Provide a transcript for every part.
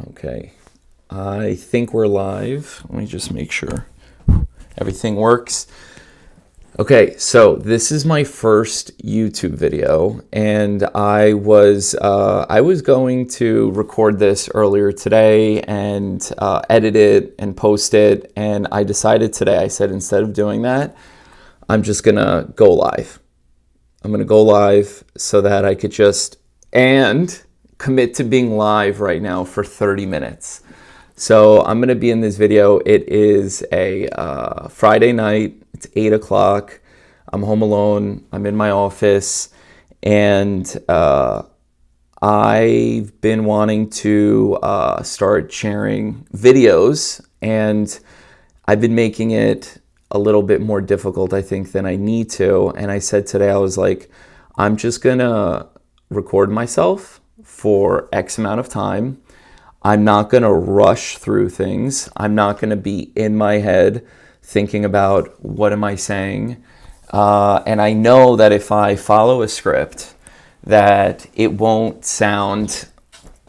Okay, I think we're live. Let me just make sure everything works. Okay, so this is my first YouTube video, and I was going to record this earlier today and edit it and post it, and I decided today, I said instead of doing that, I'm just gonna go live. I'm gonna go live so that I could just commit to being live right now for 30 minutes. So I'm going to be in this video. It is a Friday night. It's 8 o'clock. I'm home alone. I'm in my office. And I've been wanting to start sharing videos. And I've been making it a little bit more difficult, I think, than I need to. And I said today, I was like, I'm just going to record myself for X amount of time. I'm not going to rush through things. I'm not going to be in my head thinking about what am I saying. And I know that if I follow a script, that it won't sound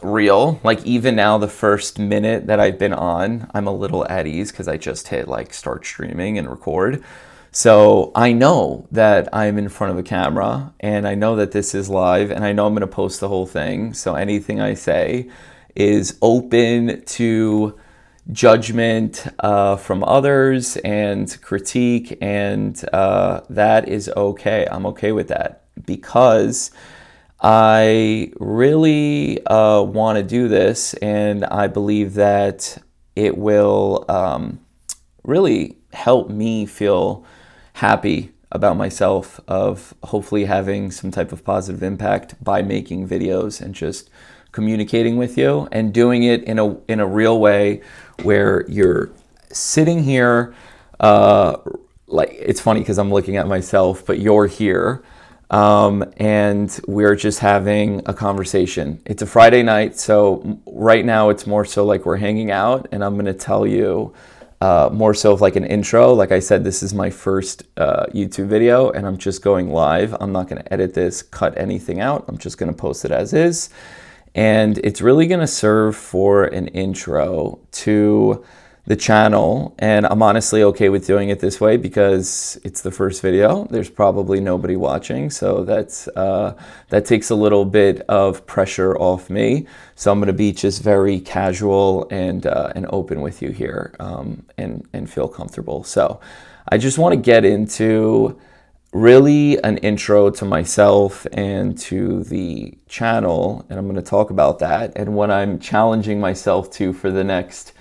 real. Like even now, the first minute that I've been on, I'm a little at ease because I just hit like start streaming and record. So I know that I'm in front of a camera and I know that this is live and I know I'm going to post the whole thing. So anything I say is open to judgment from others and critique, and that is okay. I'm okay with that because I really want to do this, and I believe that it will really help me feel happy about myself, of hopefully having some type of positive impact by making videos and just communicating with you and doing it in a real way where you're sitting here, like it's funny because I'm looking at myself, but you're here, and we're just having a conversation. It's a Friday night, so right now it's more so like we're hanging out, and I'm going to tell you more so of like an intro. Like I said, this is my first YouTube video and I'm just going live. I'm not going to edit this, cut anything out. I'm just going to post it as is. And it's really going to serve for an intro to the channel. And I'm honestly okay with doing it this way because it's the first video. There's probably nobody watching. So that takes a little bit of pressure off me. So I'm going to be just very casual and open with you here, and feel comfortable. So I just want to get into really an intro to myself and to the channel, and I'm going to talk about that and what I'm challenging myself to for the next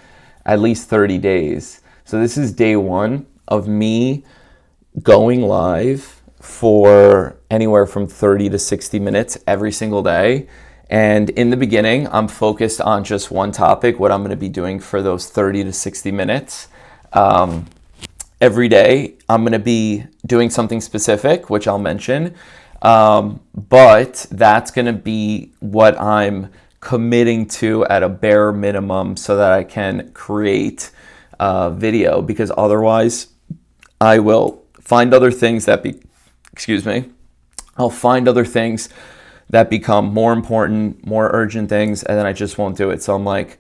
at least 30 days. So this is day one of me going live for anywhere from 30 to 60 minutes every single day. And in the beginning, I'm focused on just one topic, what I'm going to be doing for those 30 to 60 minutes. Every day, I'm going to be doing something specific, which I'll mention, but that's going to be what I'm committing to at a bare minimum so that I can create video, because otherwise I will find other things that I'll find other things that become more important, more urgent things, and then I just won't do it. So I'm like,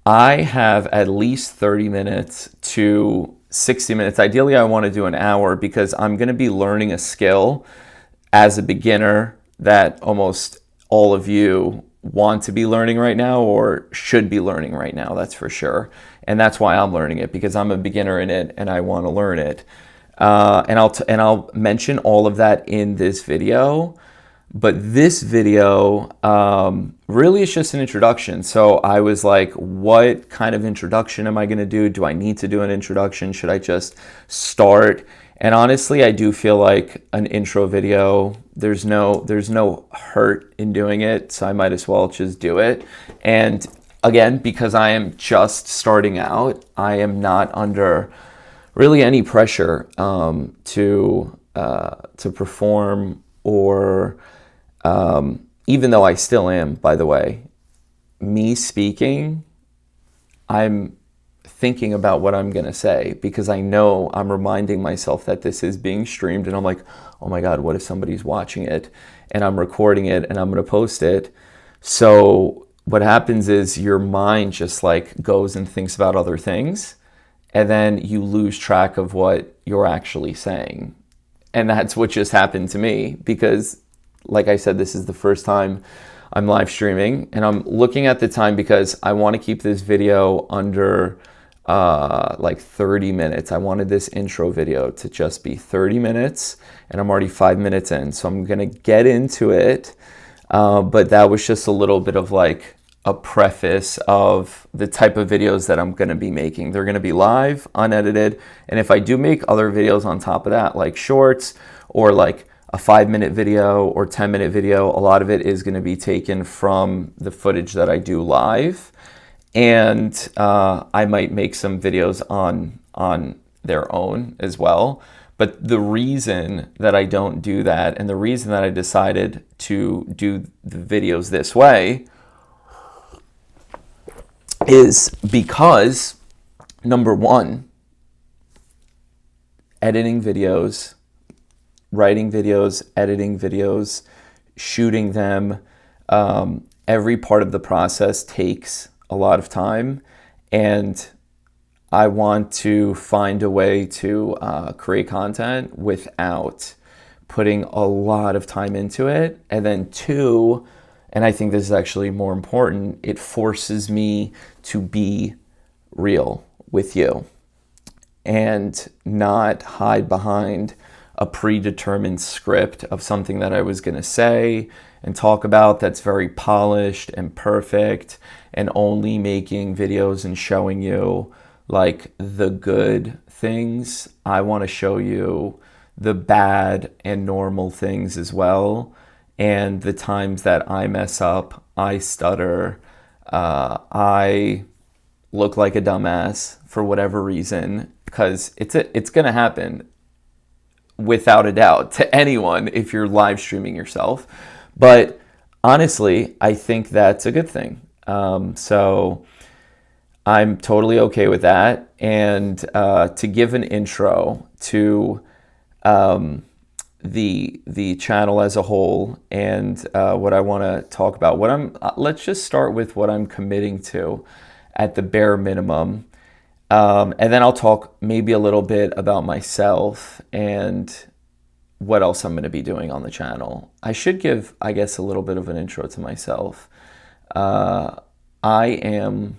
I have at least 30 minutes to 60 minutes. Ideally, I want to do an hour because I'm going to be learning a skill as a beginner that almost all of you want to be learning right now or should be learning right now. That's for sure. And that's why I'm learning it, because I'm a beginner in it and I want to learn it. And I'll mention all of that in this video. But this video really is just an introduction. So I was like, what kind of introduction am I going to do? Do I need to do an introduction? Should I just start? And honestly, I do feel like an intro video, there's no hurt in doing it. So I might as well just do it. And again, because I am just starting out, I am not under really any pressure to perform, or even though I still am, by the way, me speaking, I'm thinking about what I'm going to say because I know I'm reminding myself that this is being streamed, and I'm like, oh my God, what if somebody's watching it and I'm recording it and I'm going to post it? So what happens is your mind just like goes and thinks about other things, and then you lose track of what you're actually saying. And that's what just happened to me, because like I said, this is the first time I'm live streaming, and I'm looking at the time because I want to keep this video under like 30 minutes. I wanted this intro video to just be 30 minutes, and I'm already 5 minutes in, so I'm gonna get into it. But that was just a little bit of like a preface of the type of videos that I'm going to be making. They're going to be live, unedited, and if I do make other videos on top of that, like shorts or like a 5-minute video or 10-minute video, a lot of it is going to be taken from the footage that I do live, and I might make some videos on their own as well. But the reason that I don't do that, and the reason that I decided to do the videos this way, is because, number one, editing videos, writing videos, editing videos, shooting them, every part of the process takes a lot of time, and I want to find a way to create content without putting a lot of time into it. And then two, and I think this is actually more important, it forces me to be real with you and not hide behind a predetermined script of something that I was going to say and talk about that's very polished and perfect, and only making videos and showing you like the good things. I want to show you the bad and normal things as well, and the times that I mess up, I stutter, I look like a dumbass for whatever reason, because it's going to happen without a doubt to anyone if you're live streaming yourself. But honestly, I think that's a good thing. So I'm totally okay with that. And to give an intro to the channel as a whole, and what I want to talk about, let's just start with what I'm committing to at the bare minimum. And then I'll talk maybe a little bit about myself and what else I'm going to be doing on the channel. I should give, I guess, a little bit of an intro to myself. I am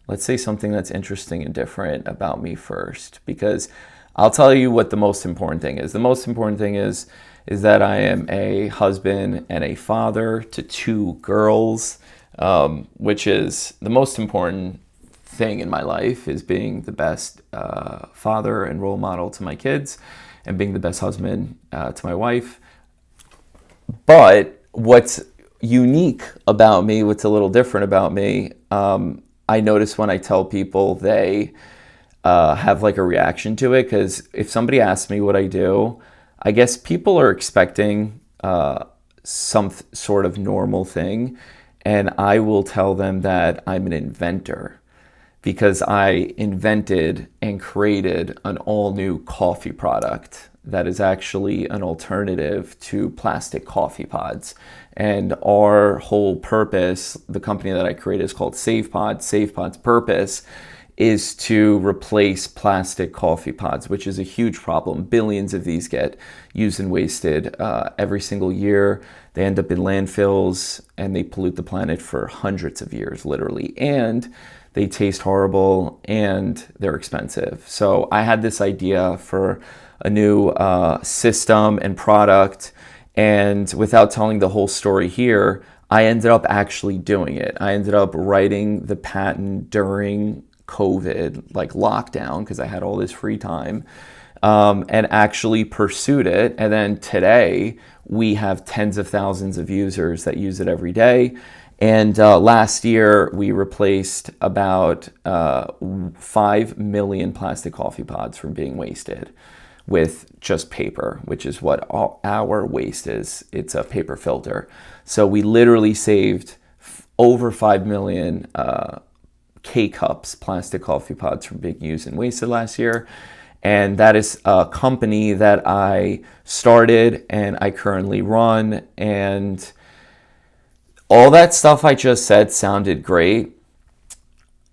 let's say something that's interesting and different about me first, because I'll tell you what the most important thing is. The most important thing is that I am a husband and a father to 2 girls, which is the most important thing in my life, is being the best father and role model to my kids, and being the best husband to my wife. But what's unique about me, what's a little different about me, I notice when I tell people, they have like a reaction to it, because if somebody asks me what I do, I guess people are expecting some sort of normal thing, and I will tell them that I'm an inventor, because I invented and created an all-new coffee product that is actually an alternative to plastic coffee pods. And our whole purpose, the company that I created, is called SavePod. SavePod's purpose is to replace plastic coffee pods, which is a huge problem. Billions of these get used and wasted every single year. They end up in landfills, and they pollute the planet for hundreds of years, literally. And they taste horrible, and they're expensive. So I had this idea for a new system and product, and without telling the whole story here, I ended up actually doing it. I ended up writing the patent during COVID, like lockdown, because I had all this free time, and actually pursued it. And then today we have tens of thousands of users that use it every day. And last year we replaced about 5 million plastic coffee pods from being wasted with just paper, which is what our waste is. It's a paper filter. So we literally saved over 5 million K-Cups, plastic coffee pods, from being used and wasted last year. And that is a company that I started and I currently run. And all that stuff I just said sounded great,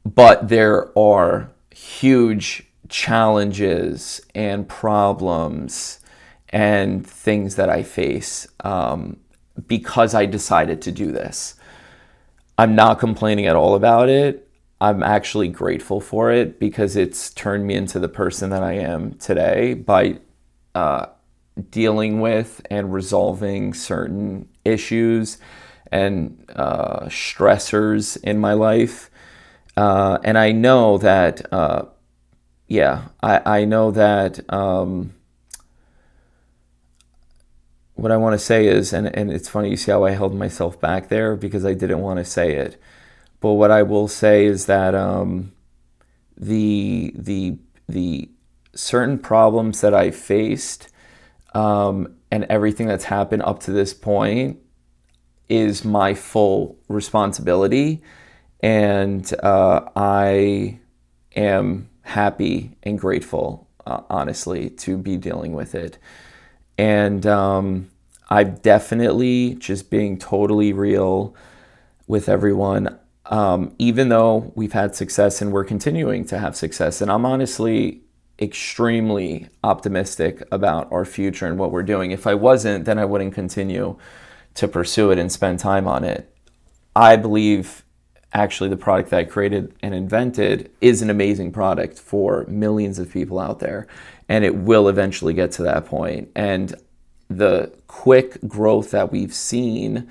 but there are huge challenges and problems and things that I face because I decided to do this. I'm not complaining at all about it. I'm actually grateful for it because it's turned me into the person that I am today by dealing with and resolving certain issues and stressors in my life. And I know that, I know that what I want to say is, and it's funny, you see how I held myself back there because I didn't want to say it. But what I will say is that the certain problems that I faced and everything that's happened up to this point is my full responsibility. And I am happy and grateful, honestly, to be dealing with it. And I've definitely, just being totally real with everyone, even though we've had success and we're continuing to have success, and I'm honestly extremely optimistic about our future and what we're doing. If I wasn't, then I wouldn't continue to pursue it and spend time on it. I believe actually the product that I created and invented is an amazing product for millions of people out there, and it will eventually get to that point. And the quick growth that we've seen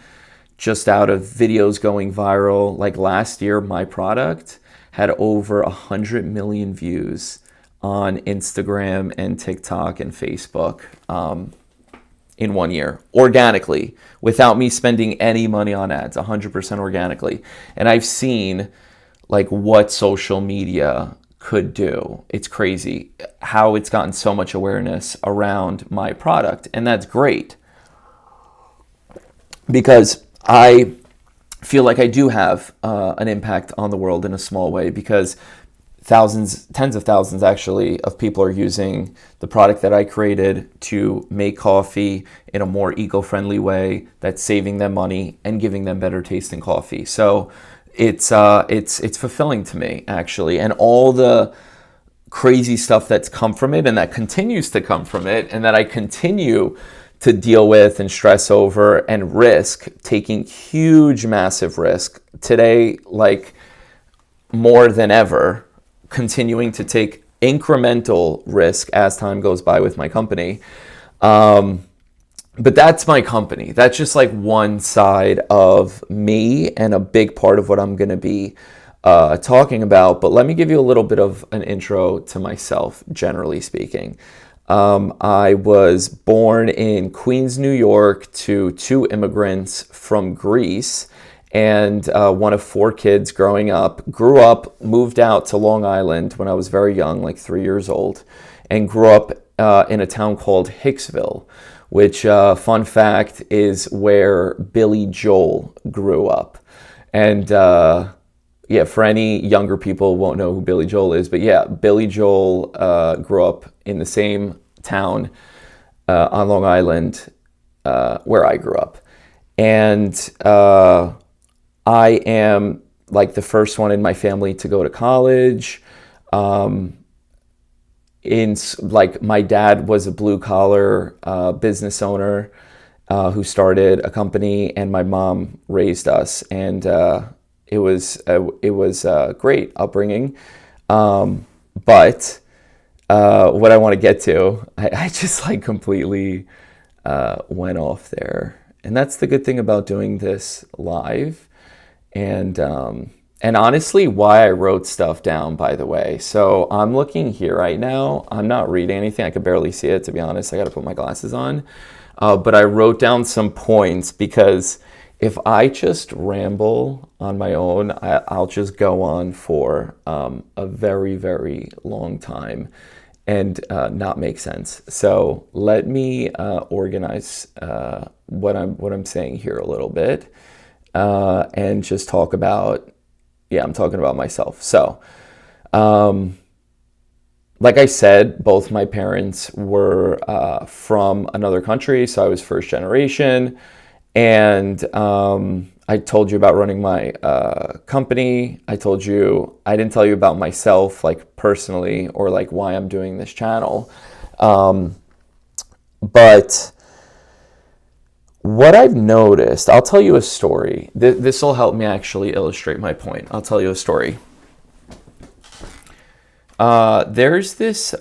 just out of videos going viral, like last year, my product had over 100 million views on Instagram and TikTok and Facebook in 1 year, organically, without me spending any money on ads, 100% organically. And I've seen like what social media could do. It's crazy how it's gotten so much awareness around my product. And that's great because I feel like I do have an impact on the world in a small way, because thousands, tens of thousands actually, of people are using the product that I created to make coffee in a more eco-friendly way that's saving them money and giving them better tasting coffee. So it's fulfilling to me, actually. And all the crazy stuff that's come from it and that continues to come from it and that I continue to deal with and stress over and risk, taking huge, massive risk today, like more than ever, continuing to take incremental risk as time goes by with my company. But that's my company. That's just like one side of me and a big part of what I'm going to be talking about. But let me give you a little bit of an intro to myself, generally speaking. I was born in Queens, New York, to two immigrants from Greece, and one of four kids growing up. Grew up, moved out to Long Island when I was very young, like 3 years old, and grew up in a town called Hicksville, which, fun fact, is where Billy Joel grew up. And yeah, for any younger people won't know who Billy Joel is, but yeah, Billy Joel grew up in the same town on Long Island where I grew up. And I am like the first one in my family to go to college. Like my dad was a blue collar business owner who started a company, and my mom raised us, and it was a great upbringing. But what I want to get to, I just like completely went off there, and that's the good thing about doing this live. And honestly, why I wrote stuff down, by the way. So I'm looking here right now. I'm not reading anything. I could barely see it, to be honest. I got to put my glasses on. But I wrote down some points because if I just ramble on my own, I'll just go on for a very, very long time and not make sense. So let me organize what I'm saying here a little bit. And just talk about, I'm talking about myself. So, like I said, both my parents were from another country, so I was first generation. And I told you about running my company. I didn't tell you about myself, like personally, or like why I'm doing this channel. But what I've noticed, I'll tell you a story. This will help me actually illustrate my point. I'll tell you a story. There's this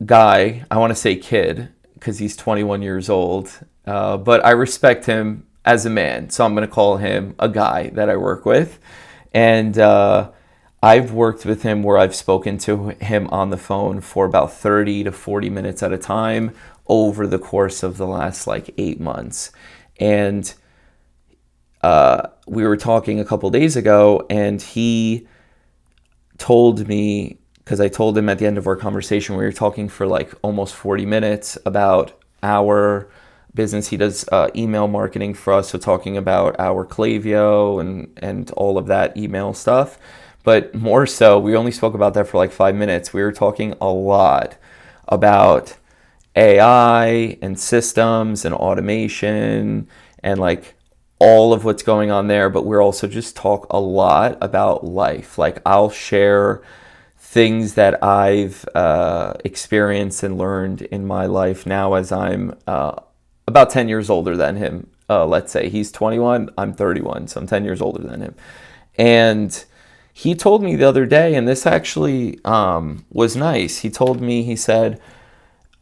guy, I want to say kid, because he's 21 years old, but I respect him as a man, so I'm going to call him a guy that I work with. And I've worked with him where I've spoken to him on the phone for about 30 to 40 minutes at a time over the course of the last like 8 months. And we were talking a couple days ago, and he told me, because I told him at the end of our conversation, we were talking for like almost 40 minutes about our business. He does email marketing for us, so talking about our Klaviyo and all of that email stuff. But more so, we only spoke about that for like 5 minutes. We were talking a lot about AI and systems and automation and like all of what's going on there. But we're also just talk a lot about life. Like I'll share things that I've experienced and learned in my life now as I'm about 10 years older than him. Let's say he's 21, I'm 31, so I'm 10 years older than him. And he told me the other day, and this actually was nice. He said,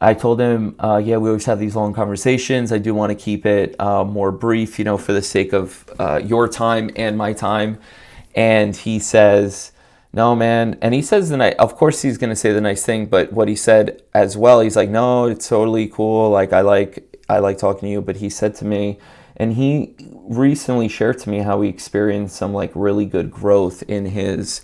I told him, yeah, we always have these long conversations. I do want to keep it more brief, for the sake of your time and my time. And he says, no, man. And he says of course he's going to say the nice thing, but what he said as well, he's like, no, it's totally cool. Like, I like talking to you. But he said to me, and he recently shared to me how he experienced some like really good growth in his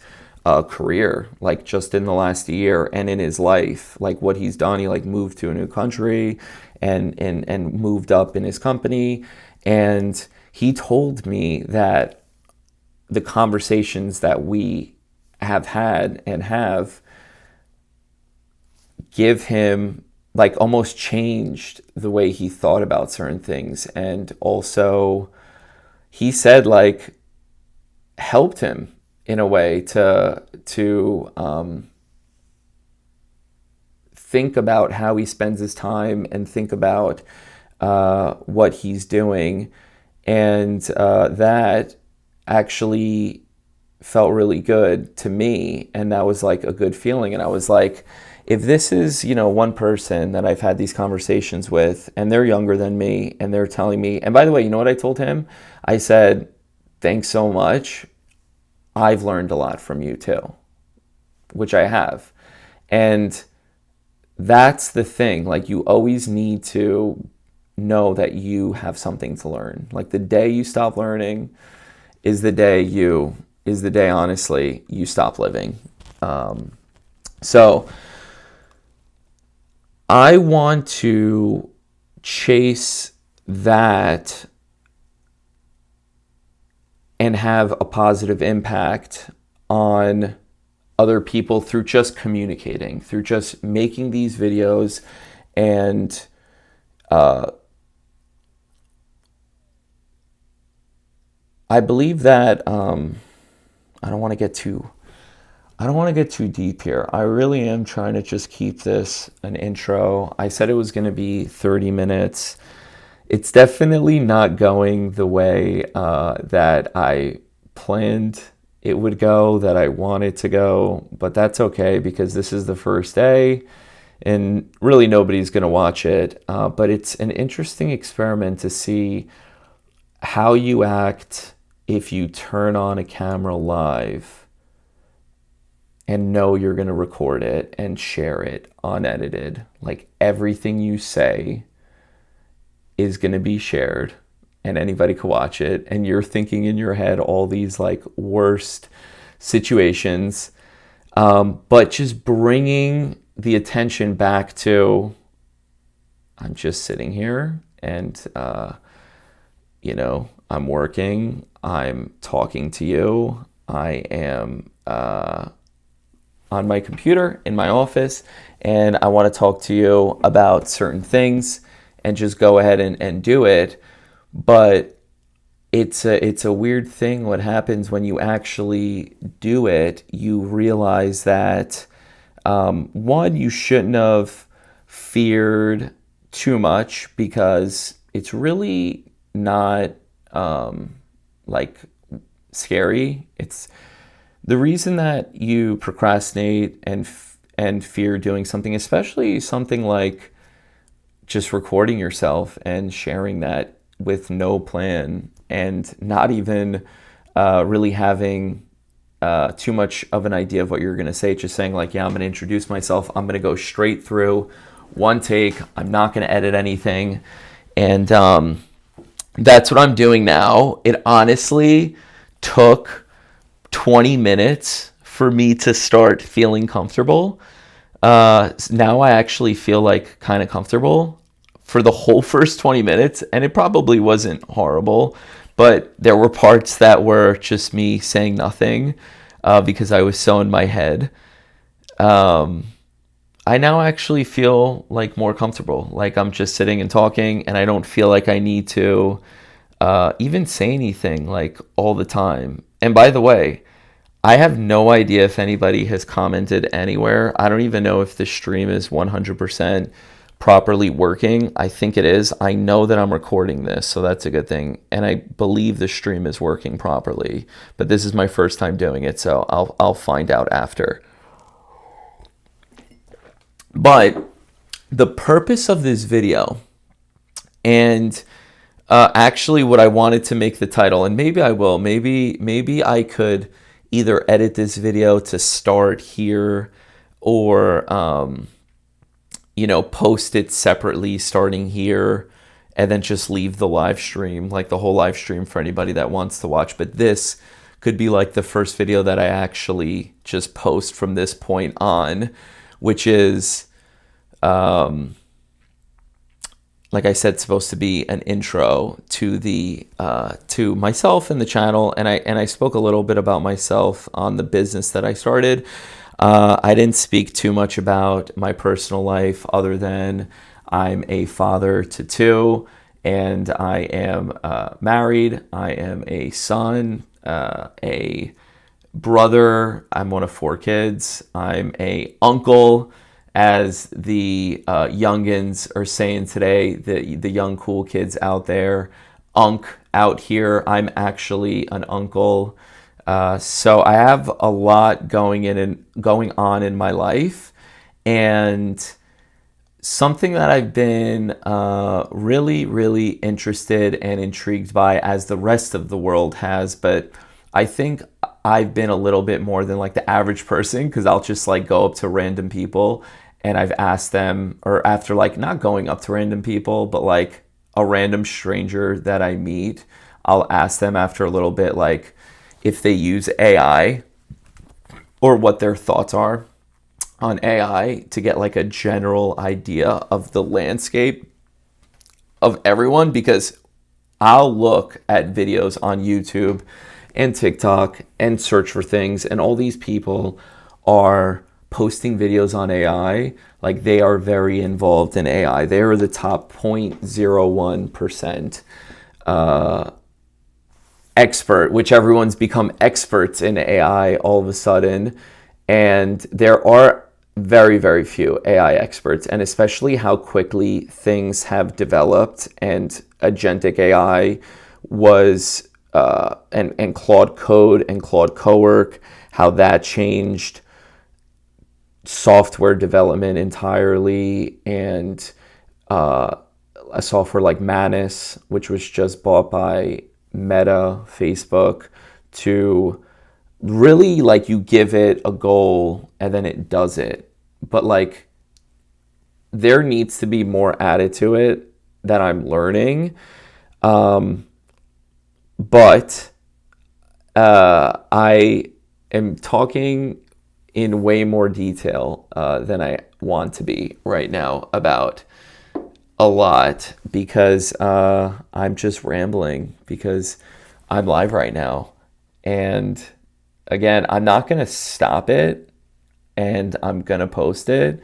career, like just in the last year and in his life, like what he's done. He like moved to a new country and moved up in his company. And he told me that the conversations that we have had and have give him like almost changed the way he thought about certain things. And also he said like helped him in a way to think about how he spends his time and think about what he's doing. And that actually felt really good to me. And that was like a good feeling. And I was like, if this is, one person that I've had these conversations with and they're younger than me and they're telling me, and by the way, you know what I told him? I said, thanks so much. I've learned a lot from you too, which I have. And that's the thing. Like you always need to know that you have something to learn. Like the day you stop learning is the day, honestly, you stop living. So I want to chase that and have a positive impact on other people through just communicating, through just making these videos. And I believe that I don't want to get too deep here. I really am trying to just keep this an intro. I said it was going to be 30 minutes. It's definitely not going the way that I planned it would go, that I wanted to go, but that's okay because this is the first day and really nobody's going to watch it. But it's an interesting experiment to see how you act if you turn on a camera live and know you're going to record it and share it unedited. Like everything you say is going to be shared and anybody could watch it. And you're thinking in your head all these like worst situations. But just bringing the attention back to, I'm just sitting here and, I'm working, I'm talking to you, I am on my computer in my office, and I want to talk to you about certain things and just go ahead and do it. But it's a weird thing. What happens when you actually do it, you realize that one, you shouldn't have feared too much, because it's really not like scary. It's the reason that you procrastinate and fear doing something, especially something like just recording yourself and sharing that with no plan, and not even really having too much of an idea of what you're going to say. Just saying like, yeah, I'm going to introduce myself. I'm going to go straight through one take. I'm not going to edit anything. And that's what I'm doing now. It honestly took 20 minutes for me to start feeling comfortable. Now I actually feel like kind of comfortable for the whole first 20 minutes, and it probably wasn't horrible, but there were parts that were just me saying nothing because I was so in my head. I now actually feel like more comfortable, like I'm just sitting and talking, and I don't feel like I need to even say anything like all the time. And by the way, I have no idea if anybody has commented anywhere. I don't even know if the stream is 100% properly working. I think it is. I know that I'm recording this, so that's a good thing. And I believe the stream is working properly. But this is my first time doing it, so I'll find out after. But the purpose of this video, and actually what I wanted to make the title, and maybe I will, maybe I could either edit this video to start here, or post it separately starting here, and then just leave the live stream, like the whole live stream, for anybody that wants to watch. But this could be like the first video that I actually just post from this point on, which is like I said, supposed to be an intro to the to myself and the channel. And I spoke a little bit about myself on the business that I started. I didn't speak too much about my personal life, other than I'm a father to two, and I am married. I am a son, a brother. I'm one of 4 kids. I'm a uncle, as the youngins are saying today, the young cool kids out there, unk out here. I'm actually an uncle. So I have a lot going on in my life, and something that I've been really, really interested and intrigued by, as the rest of the world has. But I think I've been a little bit more than like the average person, because I'll just like go up to random people, and I've asked them, or after like not going up to random people, but like a random stranger that I meet, I'll ask them after a little bit, like if they use AI or what their thoughts are on AI, to get like a general idea of the landscape of everyone. Because I'll look at videos on YouTube and TikTok and search for things, and all these people are posting videos on AI like they are very involved in AI. They are the top 0.01% expert, which everyone's become experts in AI all of a sudden. And there are very, very few AI experts, and especially how quickly things have developed. And agentic AI was, and Claude Code and Claude Cowork, how that changed software development entirely. And a software like Manus, which was just bought by Meta, Facebook, to really like you give it a goal and then it does it. But like there needs to be more added to it that I'm learning. But I am talking in way more detail than I want to be right now about a lot, because I'm just rambling, because I'm live right now. And again, I'm not going to stop it, and I'm going to post it,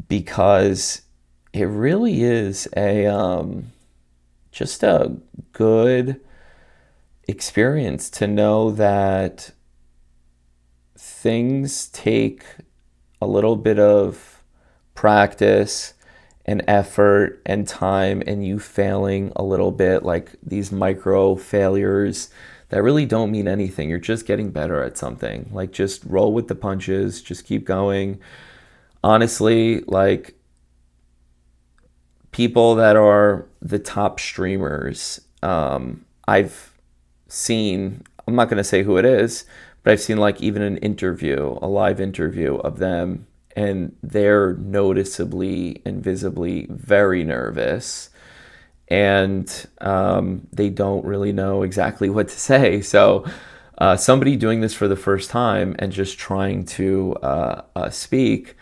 because it really is a just a good experience to know that things take a little bit of practice and effort and time, and you failing a little bit, like these micro failures that really don't mean anything. You're just getting better at something. Like, just roll with the punches, just keep going. Honestly, like, people that are the top streamers, I've seen, I'm not going to say who it is, but I've seen like even an interview, a live interview of them, and they're noticeably and visibly very nervous, and they don't really know exactly what to say. So somebody doing this for the first time and just trying to speak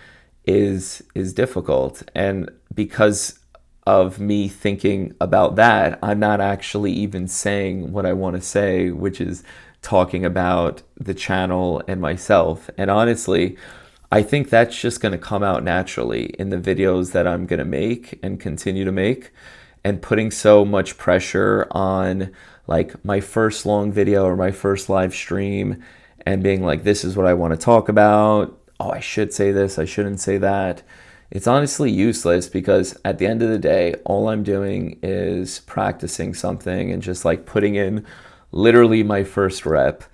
is difficult. And because of me thinking about that, I'm not actually even saying what I want to say, which is talking about the channel and myself. And honestly, I think that's just going to come out naturally in the videos that I'm going to make and continue to make. And putting so much pressure on like my first long video or my first live stream and being like, this is what I want to talk about. Oh, I should say this, I shouldn't say that. It's honestly useless, because at the end of the day, all I'm doing is practicing something and just like putting in literally my first rep.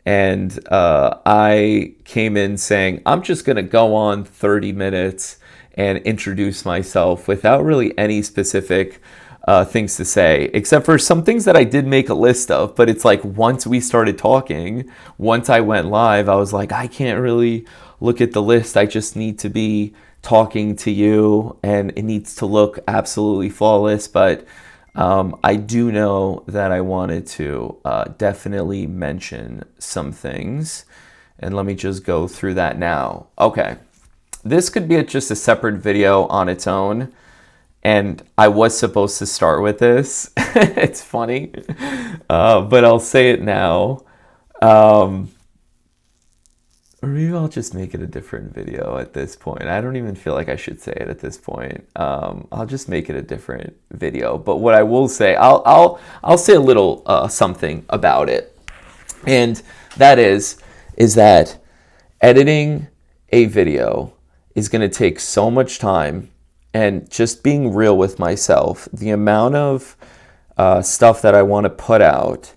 And I came in saying, I'm just going to go on 30 minutes and introduce myself without really any specific things to say, except for some things that I did make a list of. But it's like, once we started talking, once I went live, I was like, I can't really look at the list. I just need to be talking to you, and it needs to look absolutely flawless. But I do know that I wanted to definitely mention some things, and let me just go through that now. Okay, this could be just a separate video on its own, and I was supposed to start with this. It's funny, but I'll say it now. Or maybe I'll just make it a different video at this point. I don't even feel like I should say it at this point. I'll just make it a different video. But what I will say, I'll say a little something about it, and that is that editing a video is going to take so much time, and just being real with myself, the amount of stuff that I want to put out,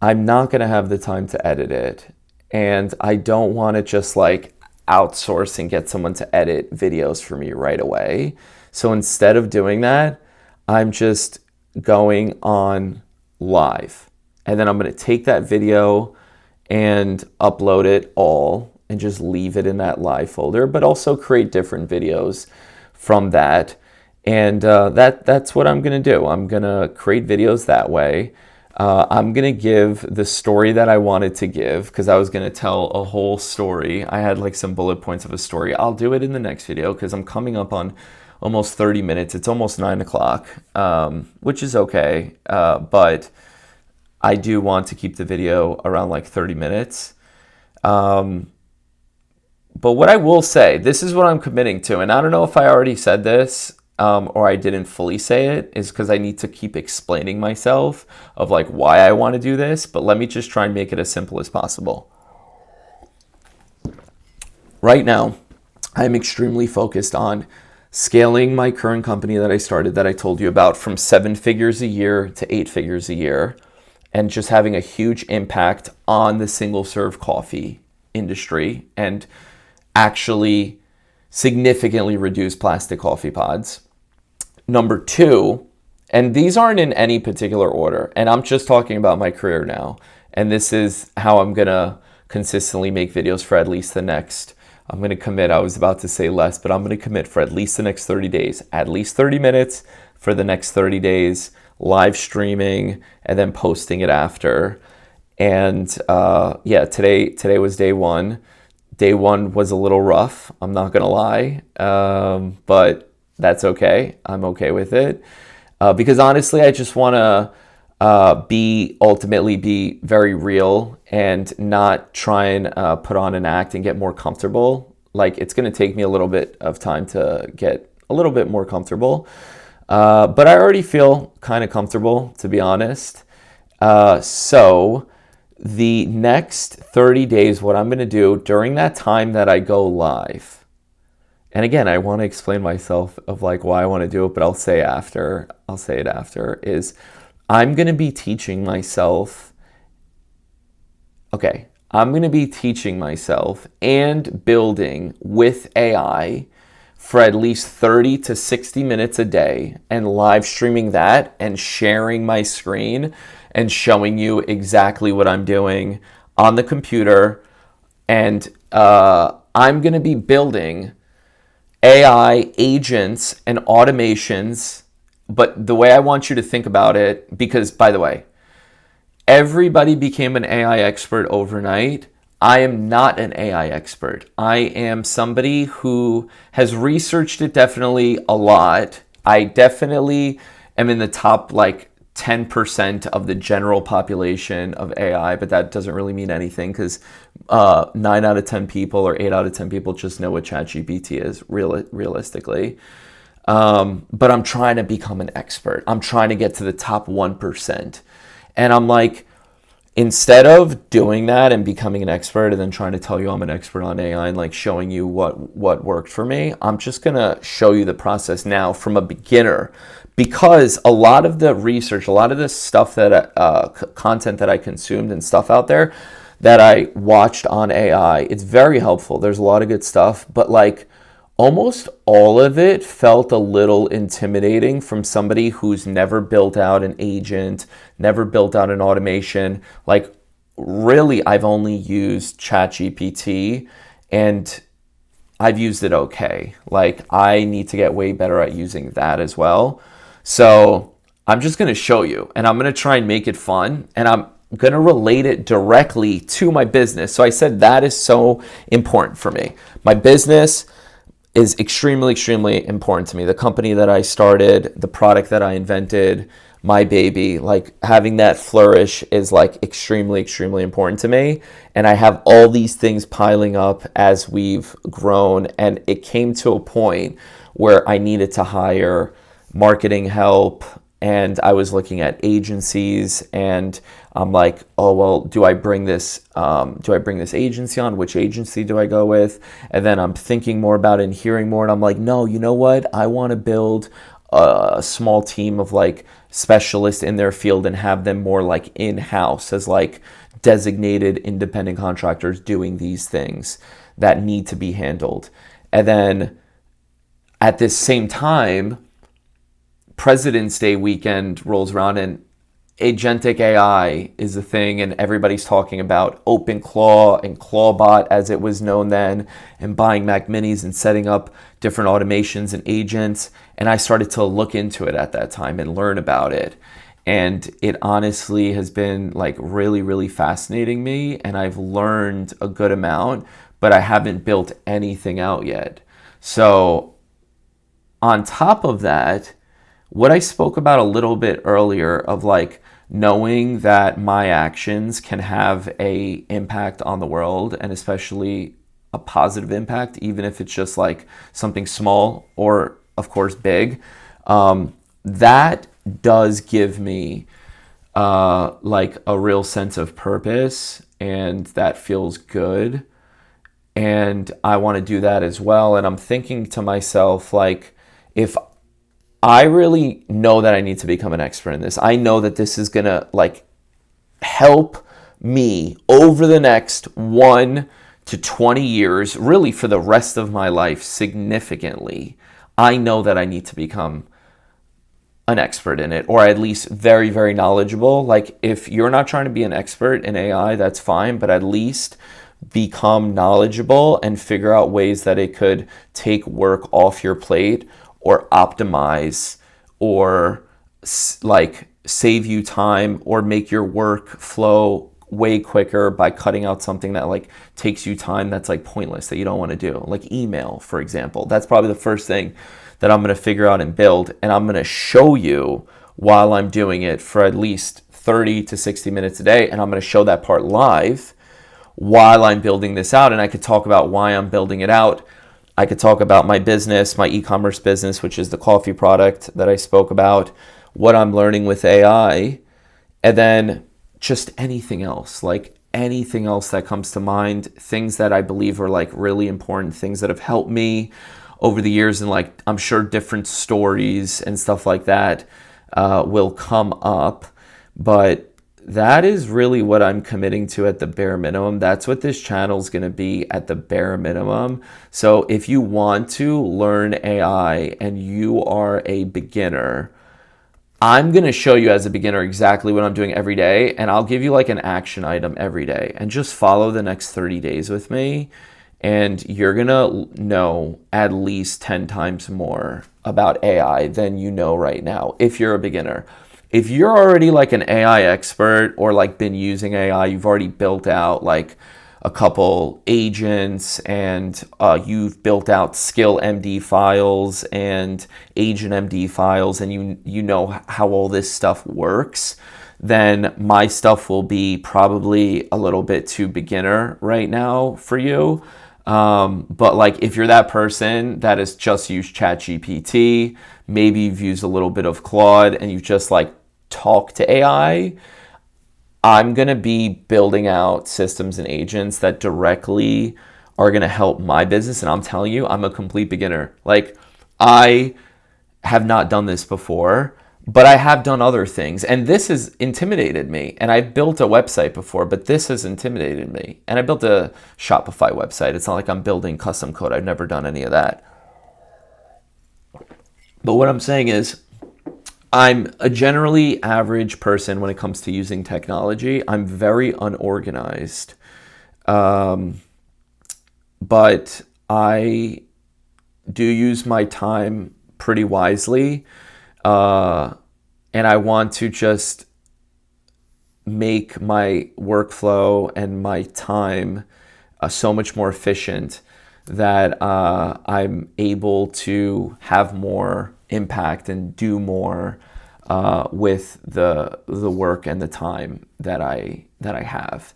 I'm not going to have the time to edit it. And I don't want to just like outsource and get someone to edit videos for me right away. So instead of doing that, I'm just going on live. And then I'm going to take that video and upload it all and just leave it in that live folder, but also create different videos from that. And that's what I'm going to do. I'm going to create videos that way. I'm going to give the story that I wanted to give, because I was going to tell a whole story. I had like some bullet points of a story. I'll do it in the next video, because I'm coming up on almost 30 minutes. It's almost 9 o'clock, which is okay. But I do want to keep the video around like 30 minutes. But what I will say, this is what I'm committing to, and I don't know if I already said this, or I didn't fully say it, is because I need to keep explaining myself of like why I want to do this. But let me just try and make it as simple as possible. Right now, I'm extremely focused on scaling my current company that I started, that I told you about, from 7 figures a year to 8 figures a year, and just having a huge impact on the single serve coffee industry, and actually significantly reduce plastic coffee pods. Number 2, and these aren't in any particular order, and I'm just talking about my career now, and this is how I'm gonna consistently make videos for at least the next, I'm gonna commit, I was about to say less, but I'm gonna commit for at least the next 30 days, at least 30 minutes for the next 30 days, live streaming, and then posting it after. And yeah, today was day 1. Day 1 was a little rough, I'm not gonna lie, but that's okay. I'm okay with it, because honestly, I just want to ultimately be very real and not try and put on an act and get more comfortable. Like, it's going to take me a little bit of time to get a little bit more comfortable, but I already feel kind of comfortable, to be honest. So the next 30 days, what I'm going to do during that time that I go live, and again, I want to explain myself of like why I want to do it, but I'll say it after, is I'm going to be teaching myself. Okay, I'm going to be teaching myself and building with AI for at least 30 to 60 minutes a day and live streaming that and sharing my screen and showing you exactly what I'm doing on the computer. And I'm going to be building AI agents and automations. But the way I want you to think about it, because by the way, everybody became an AI expert overnight. I am not an AI expert. I am somebody who has researched it definitely a lot. I definitely am in the top like 10% of the general population of AI, but that doesn't really mean anything because 9 out of 10 people or 8 out of 10 people just know what ChatGPT is realistically. But I'm trying to become an expert. I'm trying to get to the top 1%. And I'm like, instead of doing that and becoming an expert and then trying to tell you I'm an expert on AI and like showing you what worked for me, I'm just gonna show you the process now from a beginner, because a lot of the research, a lot of the stuff that content that I consumed and stuff out there that I watched on AI, it's very helpful. There's a lot of good stuff, but like almost all of it felt a little intimidating from somebody who's never built out an agent, never built out an automation. Like really, I've only used ChatGPT and I've used it okay. Like I need to get way better at using that as well. So I'm just going to show you and I'm going to try and make it fun, and I'm going to relate it directly to my business. So I said that is so important for me. My business is extremely, extremely important to me. The company that I started, the product that I invented, my baby, like having that flourish is like extremely, extremely important to me. And I have all these things piling up as we've grown. And it came to a point where I needed to hire marketing help. And I was looking at agencies, and I'm like, oh, well, do I bring this agency on? Which agency do I go with? And then I'm thinking more about it and hearing more. And I'm like, no, you know what? I want to build a small team of like specialists in their field and have them more like in-house as like designated independent contractors doing these things that need to be handled. And then at this same time, President's Day weekend rolls around and agentic AI is a thing, and everybody's talking about OpenClaw and Clawbot as it was known then, and buying Mac Minis and setting up different automations and agents. And I started to look into it at that time and learn about it. And it honestly has been like really, really fascinating me, and I've learned a good amount, but I haven't built anything out yet. So on top of that, what I spoke about a little bit earlier of like knowing that my actions can have a impact on the world, and especially a positive impact, even if it's just like something small or of course big, that does give me like a real sense of purpose, and that feels good. And I want to do that as well. And I'm thinking to myself, like, if I really know that I need to become an expert in this. I know that this is going to like help me over the next 1 to 20 years, really for the rest of my life significantly. I know that I need to become an expert in it, or at least very, very knowledgeable. Like if you're not trying to be an expert in AI, that's fine, but at least become knowledgeable and figure out ways that it could take work off your plate, or optimize, or like save you time, or make your work flow way quicker by cutting out something that like takes you time that's like pointless, that you don't want to do, like email, for example. That's probably the first thing that I'm going to figure out and build, and I'm going to show you while I'm doing it for at least 30 to 60 minutes a day, and I'm going to show that part live while I'm building this out. And I could talk about why I'm building it out. I could talk about my business, my e-commerce business, which is the coffee product that I spoke about, what I'm learning with AI. And then just anything else, like anything else that comes to mind, things that I believe are like really important, things that have helped me over the years, and like I'm sure different stories and stuff like that will come up. But that is really what I'm committing to at the bare minimum. That's what this channel is going to be at the bare minimum. So if you want to learn AI and you are a beginner, I'm going to show you as a beginner exactly what I'm doing every day, and I'll give you like an action item every day, and just follow the next 30 days with me, and you're going to know at least 10 times more about AI than you know right now if you're a beginner. If you're already like an AI expert or like been using AI, you've already built out like a couple agents, and you've built out skill MD files and agent MD files, and you know how all this stuff works, then my stuff will be probably a little bit too beginner right now for you. But like if you're that person that has just used ChatGPT, maybe you've used a little bit of Claude and you've just like talked to AI, I'm going to be building out systems and agents that directly are going to help my business. And I'm telling you, I'm a complete beginner. Like, I have not done this before, but I have done other things. And this has intimidated me. And I built a website before, but this has intimidated me. And I built a Shopify website. It's not like I'm building custom code. I've never done any of that. But what I'm saying is, I'm a generally average person when it comes to using technology. I'm very unorganized. But I do use my time pretty wisely. And I want to just make my workflow and my time so much more efficient that I'm able to have more impact and do more with the work and the time that I have.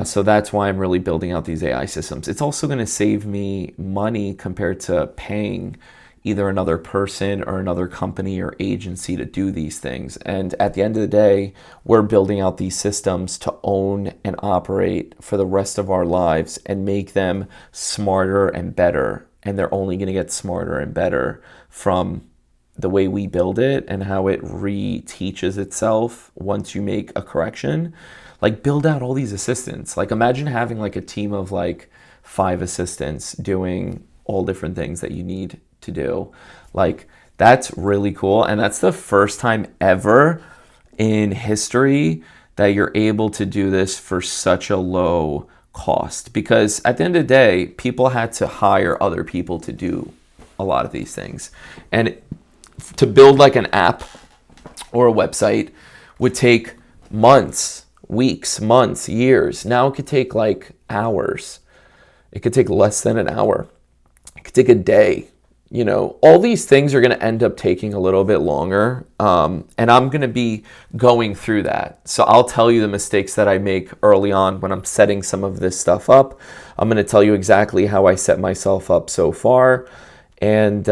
So that's why I'm really building out these AI systems. It's also going to save me money compared to paying either another person or another company or agency to do these things. And at the end of the day, we're building out these systems to own and operate for the rest of our lives and make them smarter and better. And they're only going to get smarter and better from the way we build it and how it reteaches itself once you make a correction. Like, build out all these assistants. Like, imagine having like a team of like 5 assistants doing all different things that you need to do. Like, that's really cool. And that's the first time ever in history that you're able to do this for such a low cost. Because at the end of the day, people had to hire other people to do a lot of these things. And to build like an app or a website would take months, weeks, months, years. Now it could take like hours. It could take less than an hour. It could take a day. You know, all these things are going to end up taking a little bit longer. And I'm going to be going through that. So I'll tell you the mistakes that I make early on when I'm setting some of this stuff up. I'm going to tell you exactly how I set myself up so far. And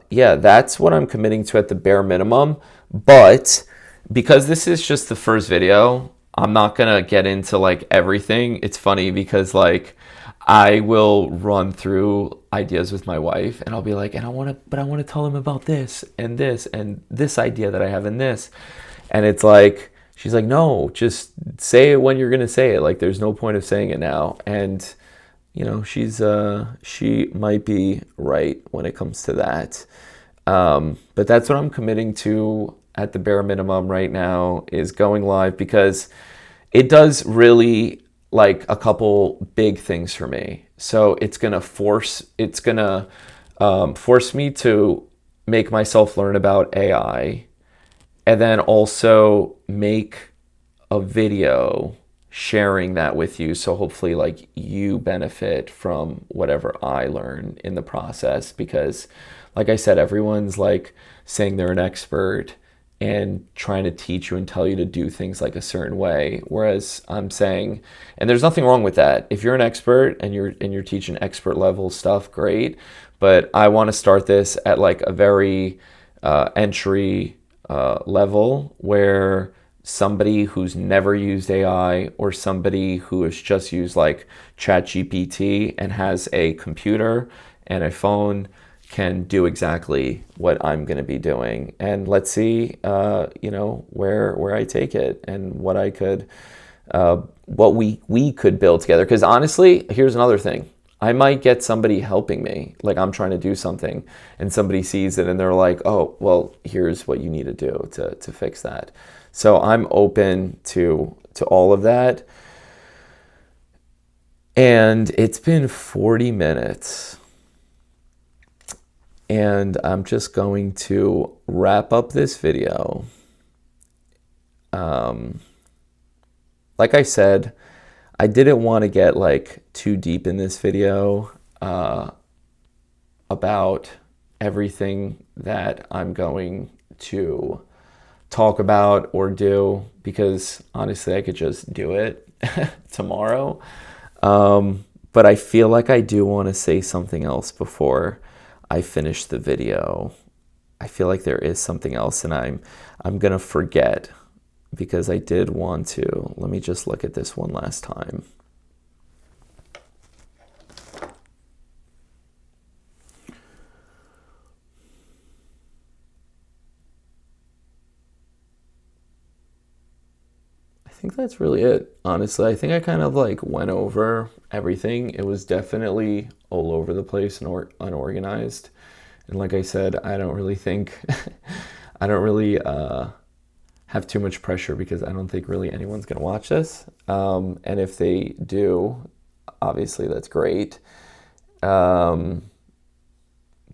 yeah, that's what I'm committing to at the bare minimum. But because this is just the first video, I'm not going to get into like everything. It's funny because like I will run through ideas with my wife and I'll be like, and I want to tell them about this and this idea that I have in this. And it's like, she's like, no, just say it when you're going to say it. Like, there's no point of saying it now. And you know, she might be right when it comes to that. But that's what I'm committing to at the bare minimum right now, is going live, because it does really like a couple big things for me. So it's gonna force me to make myself learn about AI, and then also make a video sharing that with you. So hopefully like you benefit from whatever I learn in the process, because like I said, everyone's like saying they're an expert and trying to teach you and tell you to do things like a certain way. Whereas I'm saying, and there's nothing wrong with that. If you're an expert and you're teaching expert level stuff, great. But I want to start this at like a very entry level where somebody who's never used AI or somebody who has just used like ChatGPT and has a computer and a phone can do exactly what I'm going to be doing. And let's see, where I take it and what I could, what we could build together. Because honestly, here's another thing. I might get somebody helping me, like I'm trying to do something and somebody sees it and they're like, oh, well, here's what you need to do to fix that. So I'm open to all of that. And it's been 40 minutes. And I'm just going to wrap up this video. Like I said, I didn't want to get like too deep in this video about everything that I'm going to talk about or do, because honestly I could just do it tomorrow. But I feel like I do want to say something else before I finish the video. I feel like there is something else and I'm gonna forget, because I did want to. Let me just look at this one last time. I think that's really it. Honestly, I think I kind of like went over everything. It was definitely all over the place and unorganized. And like I said, I don't really think, I don't really have too much pressure, because I don't think really anyone's going to watch this. And if they do, obviously that's great. But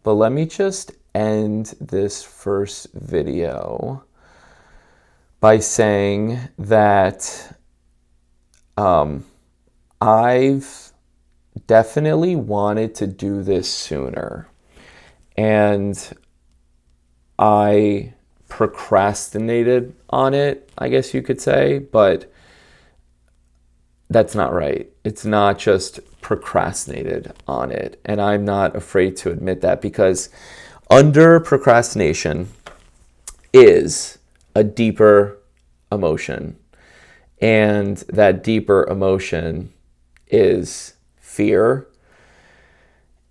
let me just end this first video by saying that I've definitely wanted to do this sooner. And I procrastinated on it, I guess you could say, but that's not right. It's not just procrastinated on it. And I'm not afraid to admit that, because under procrastination is a deeper emotion. And that deeper emotion is fear.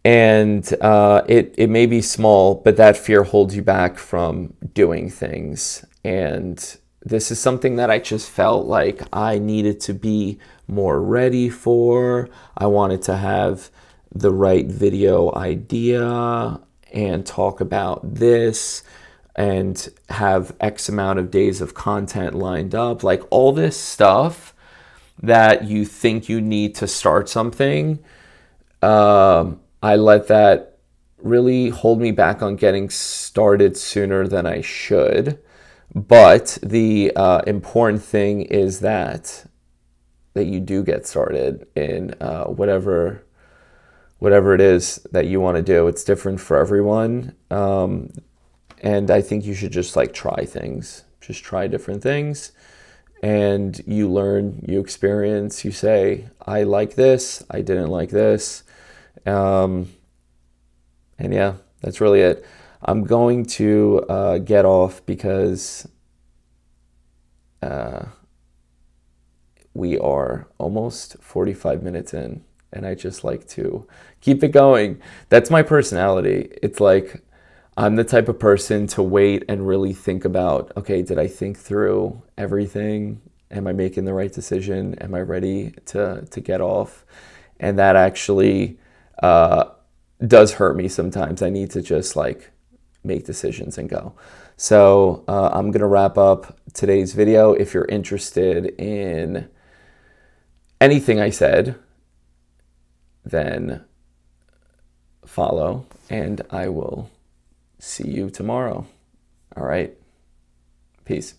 And it may be small, but that fear holds you back from doing things. And this is something that I just felt like I needed to be more ready for. I wanted to have the right video idea and talk about this and have X amount of days of content lined up. Like all this stuff that you think you need to start something, I let that really hold me back on getting started sooner than I should. But the important thing is that you do get started in whatever it is that you want to do. It's different for everyone. And I think you should just like try things. Just try different things. And you learn, you experience, you say, I like this, I didn't like this. And yeah, that's really it. I'm going to get off because we are almost 45 minutes in, and I just like to keep it going. That's my personality. It's like I'm the type of person to wait and really think about, okay, did I think through everything? Am I making the right decision? Am I ready to get off? And that actually does hurt me sometimes. I need to just like make decisions and go. So I'm gonna wrap up today's video. If you're interested in anything I said, then follow, and I will see you tomorrow. All right, peace.